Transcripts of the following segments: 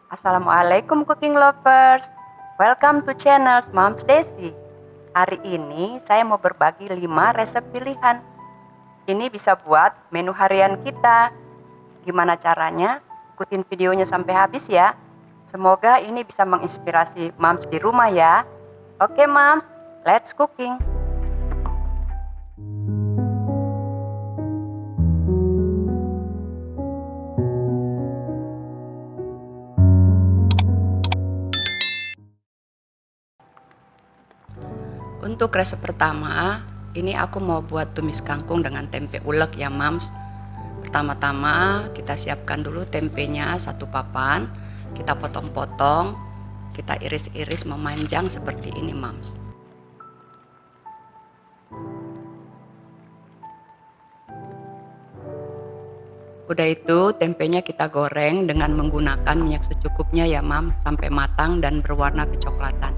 Assalamualaikum cooking lovers. Welcome to channel Moms Desi. Hari ini saya mau berbagi 5 resep pilihan. Ini bisa buat menu harian kita. Gimana caranya? Ikutin videonya sampai habis ya. Semoga ini bisa menginspirasi moms di rumah ya. Oke moms, let's cooking. Untuk resep pertama, ini aku mau buat tumis kangkung dengan tempe ulek ya mams. Pertama-tama kita siapkan dulu tempenya 1 papan, kita potong-potong, kita iris-iris memanjang seperti ini mams. Udah itu tempenya kita goreng dengan menggunakan minyak secukupnya ya mams, sampai matang dan berwarna kecoklatan.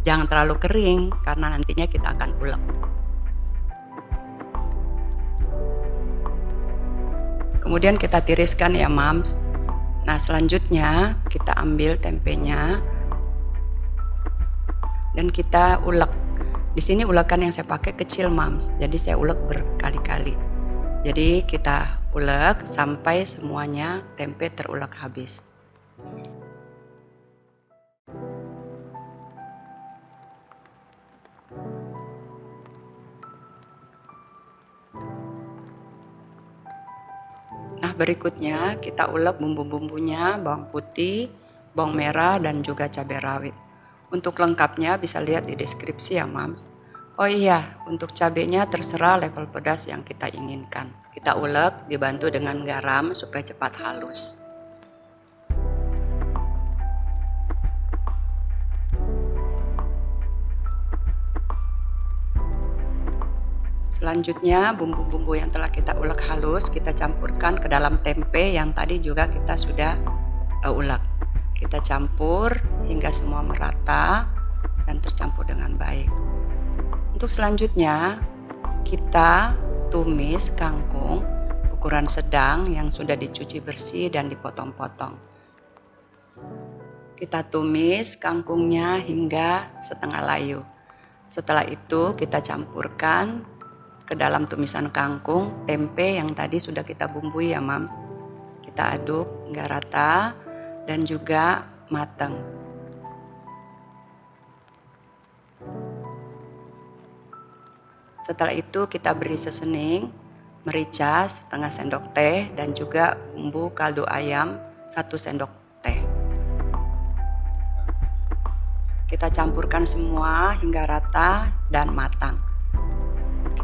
Jangan terlalu kering karena nantinya kita akan ulek. Kemudian kita tiriskan ya mams. Nah selanjutnya kita ambil tempenya dan kita ulek. Di sini ulekan yang saya pakai kecil mams, jadi saya ulek berkali-kali. Jadi kita ulek sampai semuanya tempe terulek habis. Nah berikutnya kita ulek bumbu-bumbunya, bawang putih, bawang merah dan juga cabai rawit. Untuk lengkapnya bisa lihat di deskripsi ya mams. Oh iya, untuk cabenya terserah level pedas yang kita inginkan. Kita ulek dibantu dengan garam supaya cepat halus. Selanjutnya bumbu-bumbu yang telah kita ulek halus kita campurkan ke dalam tempe yang tadi juga kita sudah ulek. Kita campur hingga semua merata dan tercampur dengan baik. Untuk selanjutnya kita tumis kangkung ukuran sedang yang sudah dicuci bersih dan dipotong-potong. Kita tumis kangkungnya hingga setengah layu. Setelah itu kita campurkan ke dalam tumisan kangkung tempe yang tadi sudah kita bumbui ya mams. Kita aduk hingga rata dan juga matang. Setelah itu kita beri seasoning, merica setengah sendok teh dan juga bumbu kaldu ayam 1 sendok teh. Kita campurkan semua hingga rata dan matang.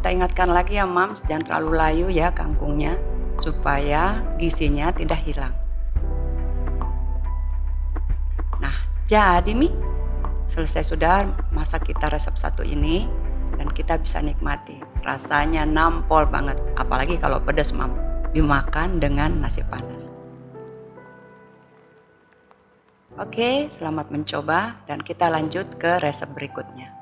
Kita ingatkan lagi ya mams, jangan terlalu layu ya kangkungnya supaya gizinya tidak hilang. Nah jadi selesai sudah masak kita resep satu ini dan kita bisa nikmati. Rasanya nampol banget, apalagi kalau pedas mam, dimakan dengan nasi panas. Oke, selamat mencoba dan kita lanjut ke resep berikutnya.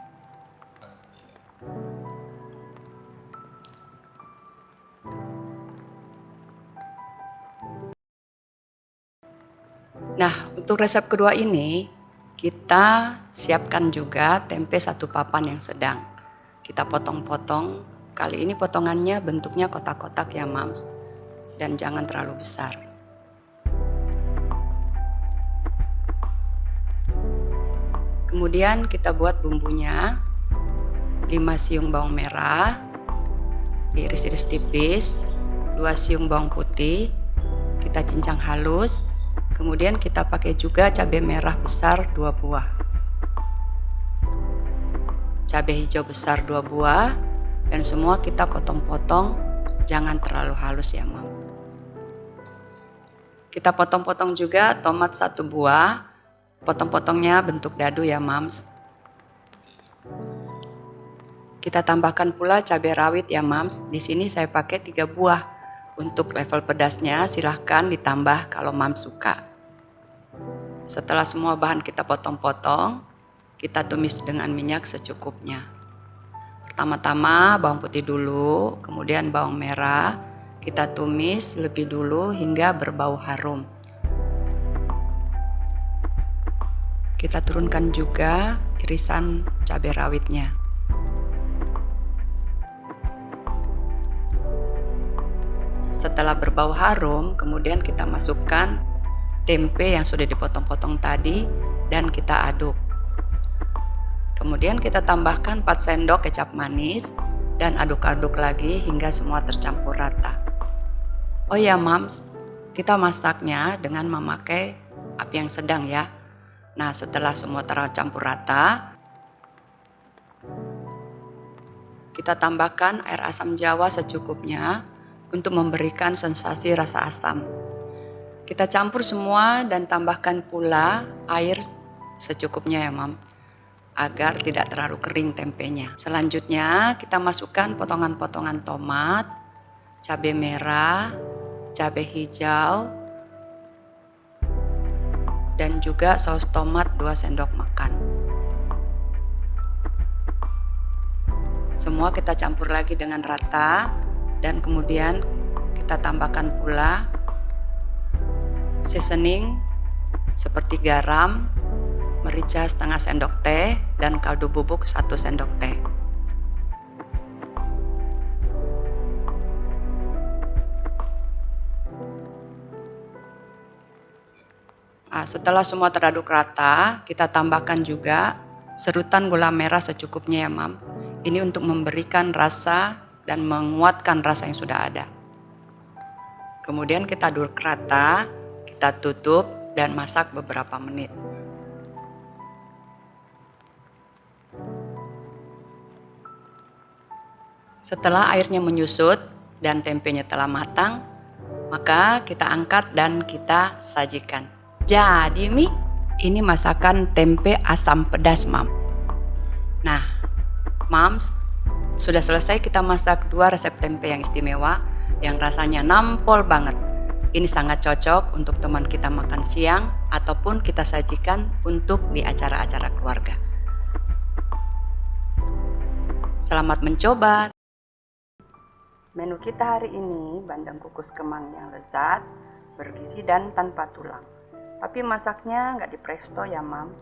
Nah, untuk resep kedua ini kita siapkan juga tempe 1 papan yang sedang. Kita potong-potong. Kali ini potongannya bentuknya kotak-kotak ya mams, dan jangan terlalu besar. Kemudian kita buat bumbunya. 5 siung bawang merah diiris-iris tipis, 2 siung bawang putih kita cincang halus. Kemudian kita pakai juga cabai merah besar 2 buah. Cabai hijau besar 2 buah dan semua kita potong-potong, jangan terlalu halus ya mam. Kita potong-potong juga tomat 1 buah, potong-potongnya bentuk dadu ya mams. Kita tambahkan pula cabai rawit ya mams. Di sini saya pakai 3 buah. Untuk level pedasnya silahkan ditambah kalau mams suka. Setelah semua bahan kita potong-potong, kita tumis dengan minyak secukupnya. Pertama-tama bawang putih dulu, kemudian bawang merah, Kita tumis lebih dulu hingga berbau harum. Kita turunkan juga irisan cabai rawitnya. Setelah berbau harum, kemudian kita masukkan tempe yang sudah dipotong-potong tadi dan kita aduk. Kemudian kita tambahkan 4 sendok kecap manis dan aduk-aduk lagi hingga semua tercampur rata. Oh ya Mams, kita masaknya dengan memakai api yang sedang ya. Nah, setelah semua tercampur rata, kita tambahkan air asam jawa secukupnya untuk memberikan sensasi rasa asam. Kita campur semua dan tambahkan pula air secukupnya ya Mam, agar tidak terlalu kering tempenya. Selanjutnya kita masukkan potongan-potongan tomat, cabai merah, cabai hijau, dan juga saus tomat 2 sendok makan. Semua kita campur lagi dengan rata dan kemudian kita tambahkan pula seasoning seperti garam, merica setengah sendok teh, dan kaldu bubuk 1 sendok teh. Nah, setelah semua teraduk rata, kita tambahkan juga serutan gula merah secukupnya ya Mam. Ini untuk memberikan rasa dan menguatkan rasa yang sudah ada. Kemudian kita aduk rata, kita tutup dan masak beberapa menit. Setelah airnya menyusut dan tempenya telah matang, maka kita angkat dan kita sajikan. Jadi Mi, ini masakan tempe asam pedas Mam. Nah, Mams, sudah selesai kita masak 2 resep tempe yang istimewa yang rasanya nampol banget. Ini sangat cocok untuk teman kita makan siang ataupun kita sajikan untuk di acara-acara keluarga. Selamat mencoba. Menu kita hari ini bandeng kukus kemang yang lezat, bergizi dan tanpa tulang. Tapi masaknya nggak di presto ya Mam.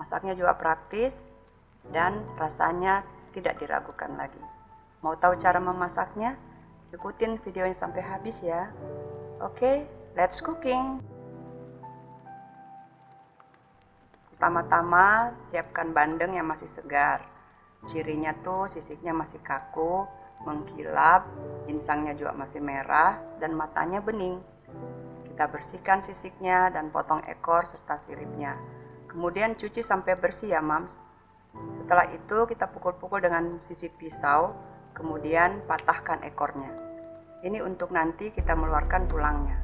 Masaknya juga praktis dan rasanya tidak diragukan lagi. Mau tahu cara memasaknya? Ikutin videonya sampai habis ya. Oke, let's cooking. Pertama-tama siapkan bandeng yang masih segar. Cirinya tuh sisiknya masih kaku, mengkilap, insangnya juga masih merah, dan matanya bening. Kita bersihkan sisiknya dan potong ekor serta siripnya. Kemudian cuci sampai bersih ya Mams. Setelah itu kita pukul-pukul dengan sisi pisau, kemudian patahkan ekornya. Ini untuk nanti kita mengeluarkan tulangnya.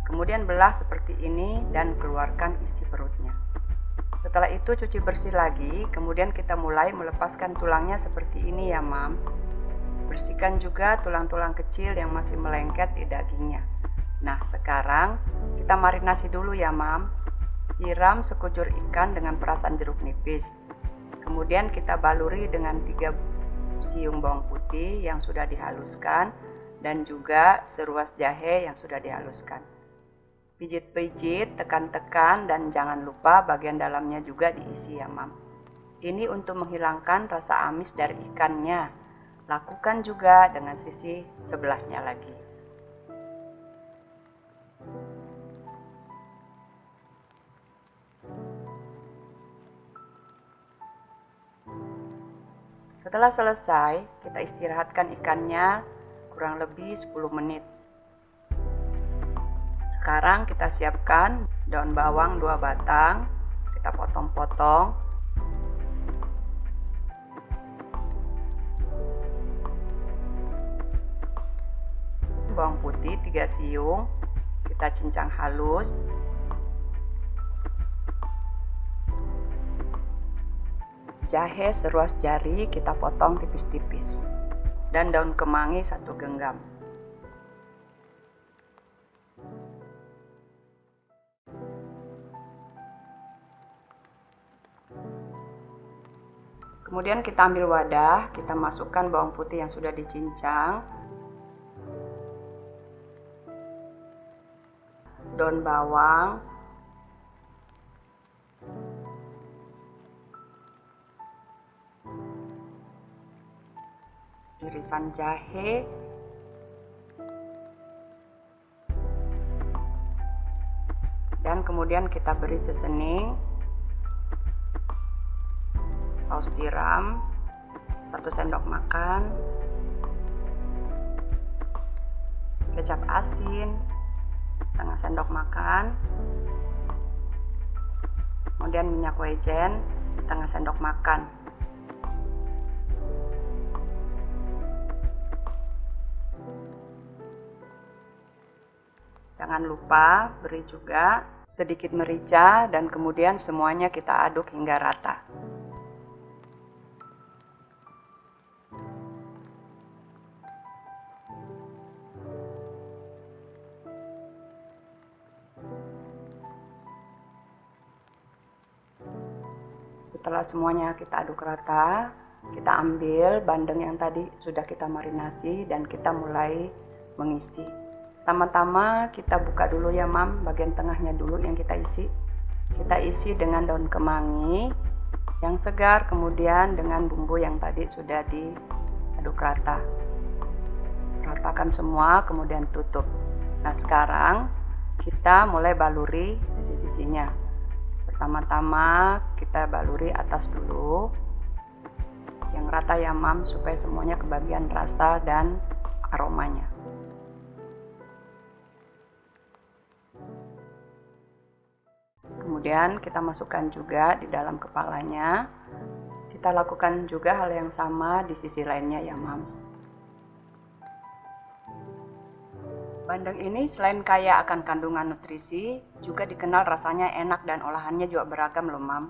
Kemudian belah seperti ini dan keluarkan isi perutnya. Setelah itu cuci bersih lagi, kemudian kita mulai melepaskan tulangnya seperti ini ya Mams. Bersihkan juga tulang-tulang kecil yang masih melengket di dagingnya. Nah, sekarang kita marinasi dulu ya Mam. Siram sekujur ikan dengan perasan jeruk nipis. Kemudian kita baluri dengan 3 siung bawang putih yang sudah dihaluskan dan juga seruas jahe yang sudah dihaluskan. Pijit-pijit, tekan-tekan, dan jangan lupa bagian dalamnya juga diisi ya Mam. Ini untuk menghilangkan rasa amis dari ikannya. Lakukan juga dengan sisi sebelahnya lagi. Setelah selesai, kita istirahatkan ikannya kurang lebih 10 menit. Sekarang kita siapkan daun bawang 2 batang, kita potong-potong. Bawang putih 3 siung, kita cincang halus. Jahe seruas jari kita potong tipis-tipis. Dan daun kemangi 1 genggam. Kemudian kita ambil wadah, kita masukkan bawang putih yang sudah dicincang. daun bawang, irisan jahe, dan kemudian kita beri seasoning, saus tiram 1 sendok makan, kecap asin setengah sendok makan, kemudian minyak wijen setengah sendok makan. Jangan lupa beri juga sedikit merica dan kemudian semuanya kita aduk hingga rata. Setelah semuanya kita aduk rata, kita ambil bandeng yang tadi sudah kita marinasi dan kita mulai mengisi. Pertama-tama kita buka dulu ya Mam, bagian tengahnya dulu yang kita isi. Kita isi dengan daun kemangi yang segar, kemudian dengan bumbu yang tadi sudah diaduk rata. Ratakan semua, kemudian tutup. Nah sekarang kita mulai baluri sisi-sisinya. Pertama-tama kita baluri atas dulu yang rata ya Mam, supaya semuanya kebagian rasa dan aromanya. Kemudian kita masukkan juga di dalam kepalanya. Kita lakukan juga hal yang sama di sisi lainnya ya Mams. Bandeng ini selain kaya akan kandungan nutrisi, juga dikenal rasanya enak dan olahannya juga beragam loh Mam.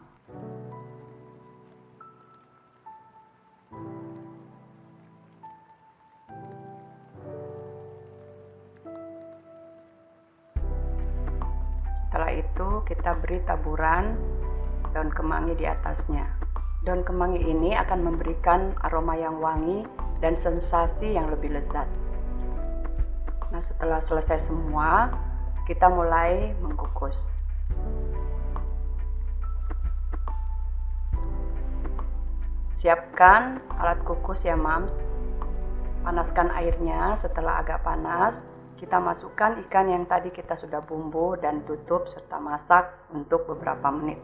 Setelah itu kita beri taburan daun kemangi di atasnya. Daun kemangi ini akan memberikan aroma yang wangi dan sensasi yang lebih lezat. Nah setelah selesai semua, kita mulai mengukus. Siapkan alat kukus ya Mams. Panaskan airnya, setelah agak panas, kita masukkan ikan yang tadi kita sudah bumbu dan tutup serta masak untuk beberapa menit.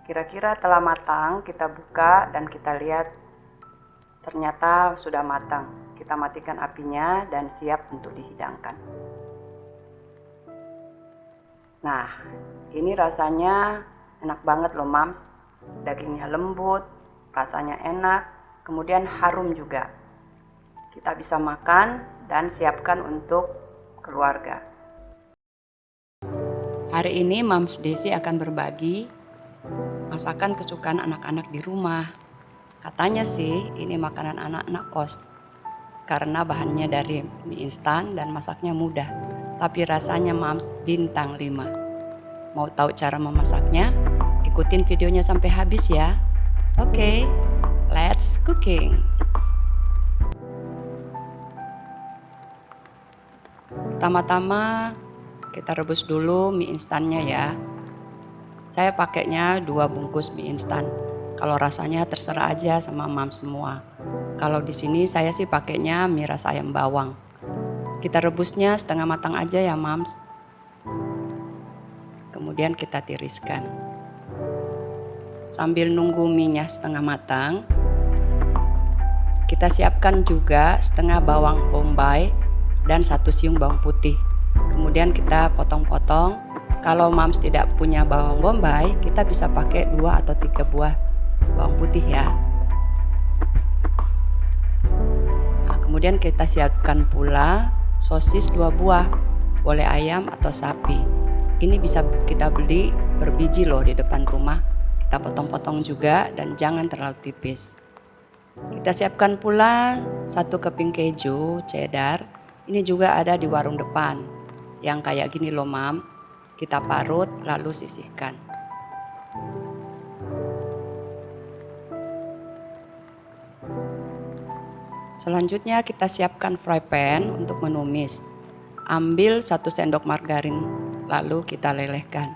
Kira-kira telah matang, kita buka dan kita lihat ternyata sudah matang. Kita matikan apinya dan siap untuk dihidangkan. Nah, ini rasanya enak banget loh Mams. Dagingnya lembut, rasanya enak, kemudian harum juga. Kita bisa makan dan siapkan untuk keluarga. Hari ini Mams Desi akan berbagi masakan kesukaan anak-anak di rumah. Katanya sih ini makanan anak-anak kos. Karena bahannya dari mie instan dan masaknya mudah. Tapi rasanya Mams bintang 5. Mau tahu cara memasaknya? Ikutin videonya sampai habis ya. Oke, let's cooking. Pertama-tama kita rebus dulu mie instannya ya. Saya pakainya 2 bungkus mie instan. Kalau rasanya terserah aja sama Mams semua. Kalau di sini saya sih pakainya mie ras ayam bawang. Kita rebusnya setengah matang aja ya Mams. Kemudian kita tiriskan. Sambil nunggu mie-nya setengah matang, kita siapkan juga setengah bawang bombay dan 1 siung bawang putih. Kemudian kita potong-potong. Kalau Mams tidak punya bawang bombay, kita bisa pakai 2 atau 3 buah bawang putih ya. Kemudian kita siapkan pula sosis 2 buah, boleh ayam atau sapi. Ini bisa kita beli berbiji loh di depan rumah. Kita potong-potong juga dan jangan terlalu tipis. Kita siapkan pula 1 keping keju cheddar. Ini juga ada di warung depan. Yang kayak gini loh Mam. Kita parut lalu sisihkan. Selanjutnya kita siapkan fry pan untuk menumis. Ambil 1 sendok margarin lalu kita lelehkan.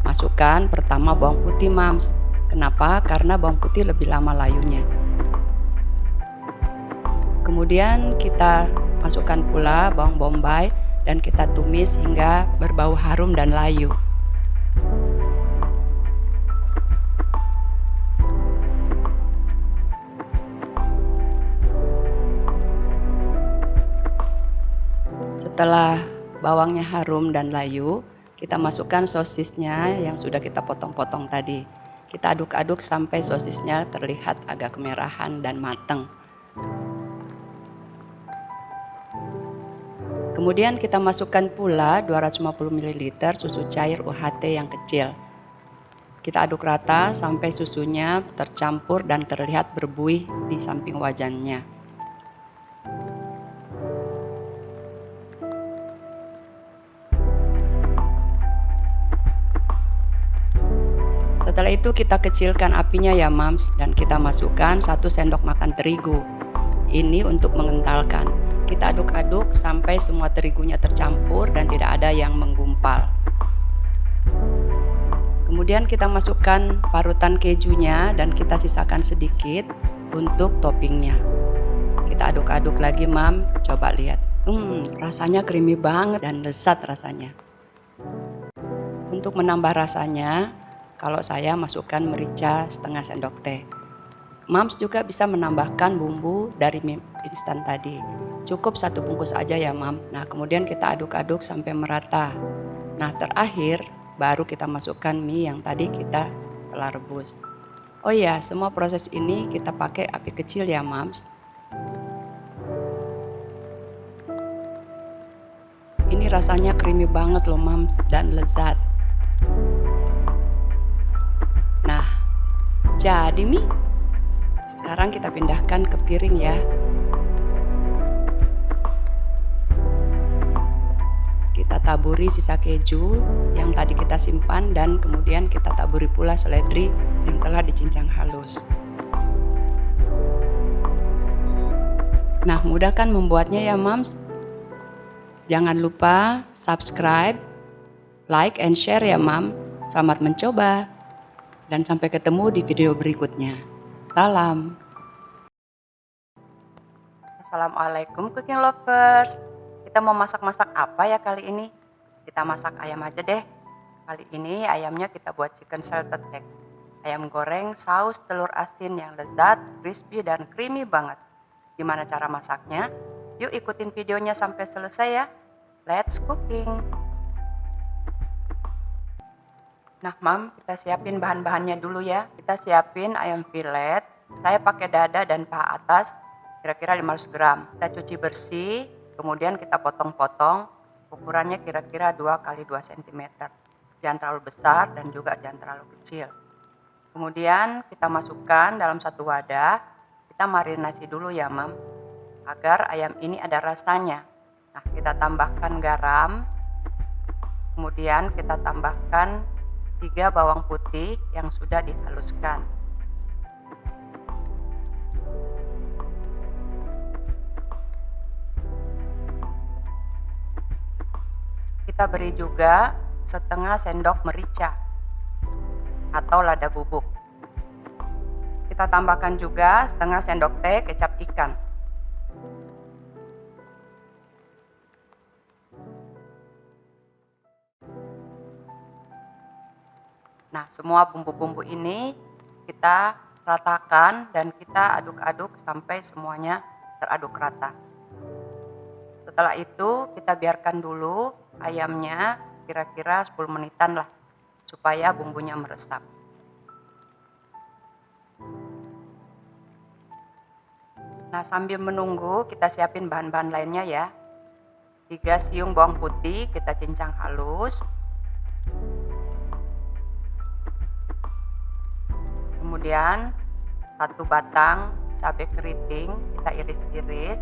Masukkan pertama bawang putih, Mams. Kenapa? Karena bawang putih lebih lama layunya. Kemudian kita masukkan pula bawang bombay dan kita tumis hingga berbau harum dan layu. Setelah bawangnya harum dan layu, kita masukkan sosisnya yang sudah kita potong-potong tadi. Kita aduk-aduk sampai sosisnya terlihat agak kemerahan dan matang. Kemudian kita masukkan pula 250 ml susu cair UHT yang kecil. Kita aduk rata sampai susunya tercampur dan terlihat berbuih di samping wajannya. Setelah itu kita kecilkan apinya ya Mams, dan kita masukkan 1 sendok makan terigu. Ini untuk mengentalkan. Kita aduk-aduk sampai semua terigunya tercampur dan tidak ada yang menggumpal. Kemudian kita masukkan parutan kejunya dan kita sisakan sedikit untuk toppingnya. Kita aduk-aduk lagi Mam, coba lihat. Rasanya creamy banget dan lezat rasanya. Untuk menambah rasanya, kalau saya masukkan merica setengah sendok teh. Mams juga bisa menambahkan bumbu dari mie instan tadi. Cukup 1 bungkus aja ya Mam. Nah kemudian kita aduk-aduk sampai merata. Nah terakhir baru kita masukkan mie yang tadi kita telah rebus. Oh iya, semua proses ini kita pakai api kecil ya Mams. Ini rasanya creamy banget loh Mams dan lezat. Nah, jadi mie. Sekarang kita pindahkan ke piring ya. Kita taburi sisa keju yang tadi kita simpan dan kemudian kita taburi pula seledri yang telah dicincang halus. Nah, mudah kan membuatnya ya Mams? Jangan lupa subscribe, like, and share ya Mam. Selamat mencoba. Dan sampai ketemu di video berikutnya. Salam. Assalamualaikum cooking lovers. Kita mau masak-masak apa ya kali ini? Kita masak ayam aja deh. Kali ini ayamnya kita buat chicken salted egg. Ayam goreng saus telur asin yang lezat, crispy dan creamy banget. Gimana cara masaknya? Yuk ikutin videonya sampai selesai ya. Let's cooking. Nah Mam, kita siapin bahan-bahannya dulu ya. Kita siapin ayam filet. Saya pakai dada dan paha atas, kira-kira 500 gram. Kita cuci bersih, kemudian kita potong-potong. Ukurannya kira-kira 2 x 2 cm. Jangan terlalu besar dan juga jangan terlalu kecil. Kemudian kita masukkan dalam satu wadah. Kita marinasi dulu ya Mam, agar ayam ini ada rasanya. Nah kita tambahkan garam. Kemudian kita tambahkan 3 bawang putih yang sudah dihaluskan. Kita beri juga setengah sendok merica atau lada bubuk. Kita tambahkan juga setengah sendok teh kecap ikan. Nah, semua bumbu-bumbu ini kita ratakan dan kita aduk-aduk sampai semuanya teraduk rata. Setelah itu kita biarkan dulu ayamnya kira-kira 10 menitan lah, supaya bumbunya meresap. Nah, sambil menunggu kita siapin bahan-bahan lainnya ya. 3 siung bawang putih kita cincang halus. Kemudian 1 batang cabai keriting kita iris-iris.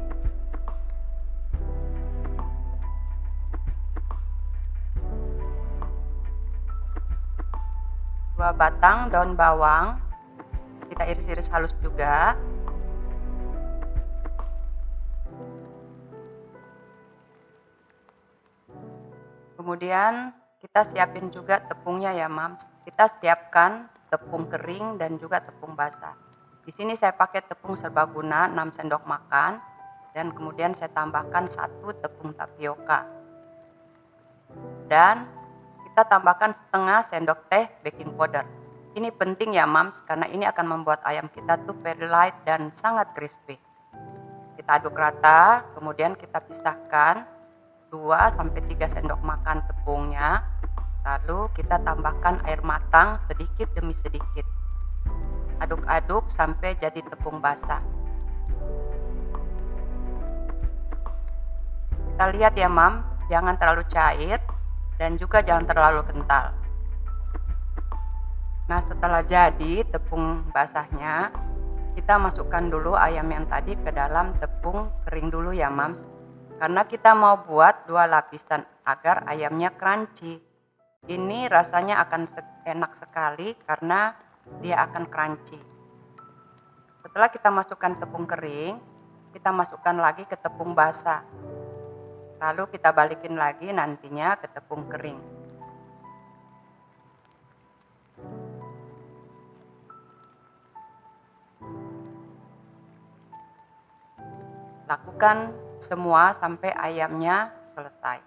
2 batang daun bawang kita iris-iris halus juga. Kemudian kita siapin juga tepungnya ya Mams. Kita siapkan tepung kering dan juga tepung basah. Di sini saya pakai tepung serbaguna 6 sendok makan dan kemudian saya tambahkan 1 tepung tapioka. Dan kita tambahkan setengah sendok teh baking powder. Ini penting ya Mams karena ini akan membuat ayam kita tuh very light dan sangat crispy. Kita aduk rata, kemudian kita pisahkan 2-3 sendok makan tepungnya. Lalu kita tambahkan air matang sedikit demi sedikit. Aduk-aduk sampai jadi tepung basah. Kita lihat ya Mam, jangan terlalu cair dan juga jangan terlalu kental. Nah, setelah jadi tepung basahnya, kita masukkan dulu ayam yang tadi ke dalam tepung kering dulu ya Mams. Karena kita mau buat 2 lapisan agar ayamnya crunchy. Ini rasanya akan enak sekali karena dia akan crunchy. Setelah kita masukkan tepung kering, kita masukkan lagi ke tepung basah. Lalu kita balikin lagi nantinya ke tepung kering. Lakukan semua sampai ayamnya selesai.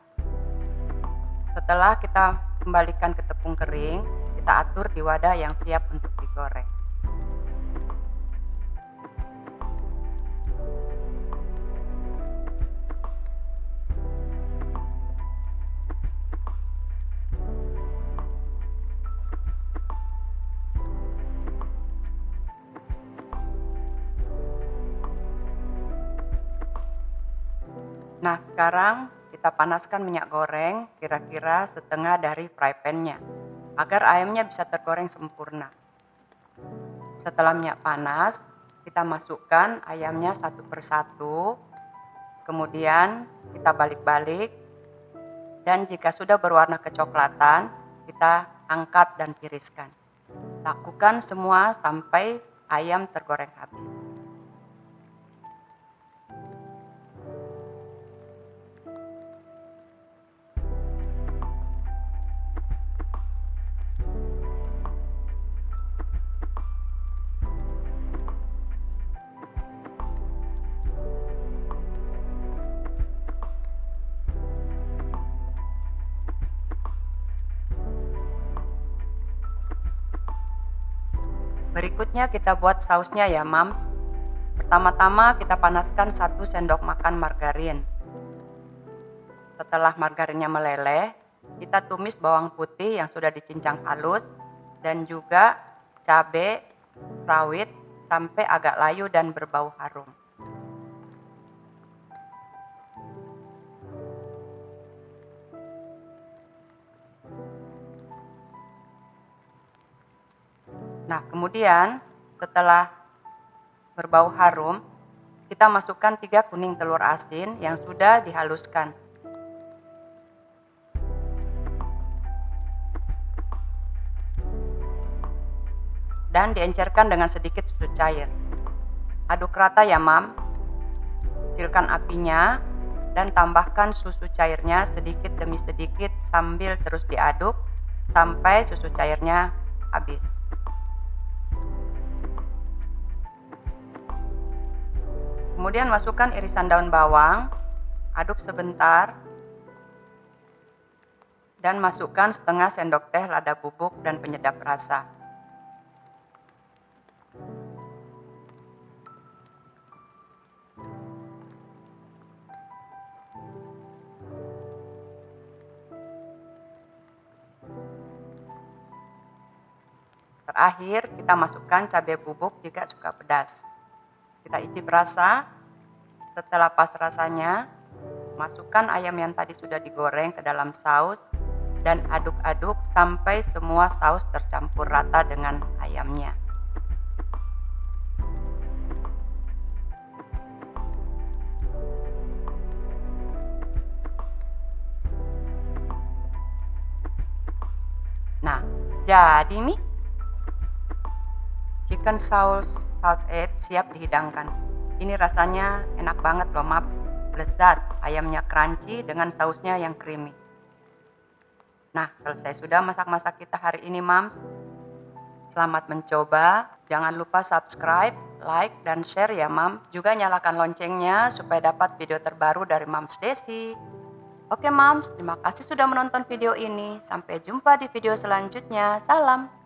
Setelah kita kembalikan ke tepung kering, kita atur di wadah yang siap untuk digoreng. Nah, sekarang kita panaskan minyak goreng kira-kira setengah dari fry pan-nya agar ayamnya bisa tergoreng sempurna. Setelah minyak panas, kita masukkan ayamnya satu persatu, kemudian kita balik-balik, dan jika sudah berwarna kecoklatan, kita angkat dan tiriskan. Lakukan semua sampai ayam tergoreng habis. Berikutnya kita buat sausnya ya Mams. Pertama-tama kita panaskan 1 sendok makan margarin. Setelah margarinnya meleleh, kita tumis bawang putih yang sudah dicincang halus dan juga cabai rawit sampai agak layu dan berbau harum. Nah, kemudian setelah berbau harum, kita masukkan 3 kuning telur asin yang sudah dihaluskan. Dan diencerkan dengan sedikit susu cair. Aduk rata ya Mam. Kecilkan apinya dan tambahkan susu cairnya sedikit demi sedikit sambil terus diaduk sampai susu cairnya habis. Kemudian masukkan irisan daun bawang, aduk sebentar, dan masukkan setengah sendok teh lada bubuk dan penyedap rasa. Terakhir, kita masukkan cabai bubuk jika suka pedas. Kita icip rasa. Setelah pas rasanya, masukkan ayam yang tadi sudah digoreng ke dalam saus dan aduk-aduk sampai semua saus tercampur rata dengan ayamnya. Nah, jadi mie chicken sauce salted siap dihidangkan. Ini rasanya enak banget loh Map, lezat, ayamnya crunchy dengan sausnya yang creamy. Nah, selesai sudah masak-masak kita hari ini, Mams. Selamat mencoba. Jangan lupa subscribe, like, dan share ya, Mam. Juga nyalakan loncengnya supaya dapat video terbaru dari Mams Desi. Oke, Mams, terima kasih sudah menonton video ini. Sampai jumpa di video selanjutnya. Salam.